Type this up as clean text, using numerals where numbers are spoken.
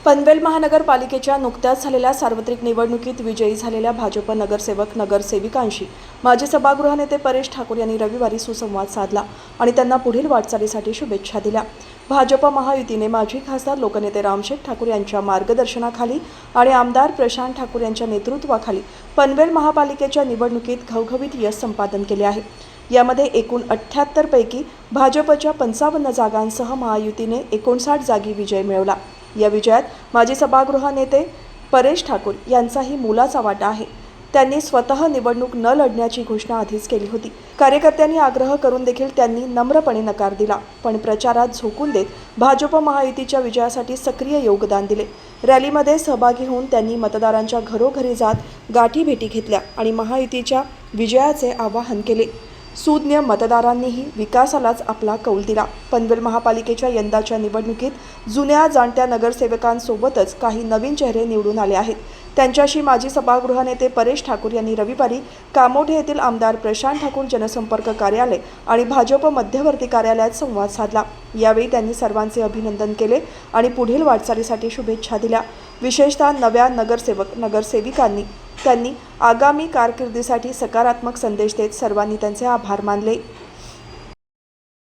पनवेल महानगरपालिकेच्या नुकत्याच झालेल्या सार्वत्रिक निवडणुकीत विजयी झालेल्या भाजप नगरसेवक नगरसेविकांशी माजी सभागृह नेते परेश ठाकूर यांनी रविवारी सुसंवाद साधला आणि त्यांना पुढील वाटचालीसाठी शुभेच्छा दिल्या। भाजप महायुतीने माजी खासदार लोकनेते रामशेठ ठाकूर यांच्या मार्गदर्शनाखाली आणि आमदार प्रशांत ठाकूर यांच्या नेतृत्वाखाली पनवेल महापालिकेच्या निवडणुकीत घवघवीत यश संपादन केले आहे। यामध्ये एकूण 78 पैकी भाजपच्या 55 जागांसह महायुतीने 59 जागी विजय मिळवला। या विजयात माजी सभागृह नेते परेश ठाकूर यांचाही मोलाचा वाटा आहे। त्यांनी स्वतः निवडणूक न लढण्याची घोषणा आधीच केली होती। कार्यकर्त्यांनी आग्रह करून देखील त्यांनी नम्रपणे नकार दिला, पण प्रचारात झोकून देत भाजप महायुतीच्या विजयासाठी सक्रिय योगदान दिले। रॅलीमध्ये सहभागी होऊन त्यांनी मतदारांच्या घरोघरी जात गाठीभेटी घेतल्या आणि महायुतीच्या विजयाचे आवाहन केले। सुज्ञ मतदारांनीही विकासालाच आपला कौल दिला। पनवेल महापालिकेच्या यंदाच्या निवडणुकीत जुन्या जाणत्या नगरसेवकांसोबतच काही नवीन चेहरे निवडून आले आहेत। त्यांच्याशी माजी सभागृह नेते परेश ठाकूर यांनी रविवारी कामोठे येथील आमदार प्रशांत ठाकूर जनसंपर्क कार्यालय आणि भाजप मध्यवर्ती कार्यालयात संवाद साधला। यावेळी त्यांनी सर्वांचे अभिनंदन केले आणि पुढील वाटचालीसाठी शुभेच्छा दिल्या। विशेषतः नव्या नगरसेविकांनी त्यांनी आगामी कारकिर्दीसाठी सकारात्मक संदेश देत सर्वांनी त्यांचे आभार मानले।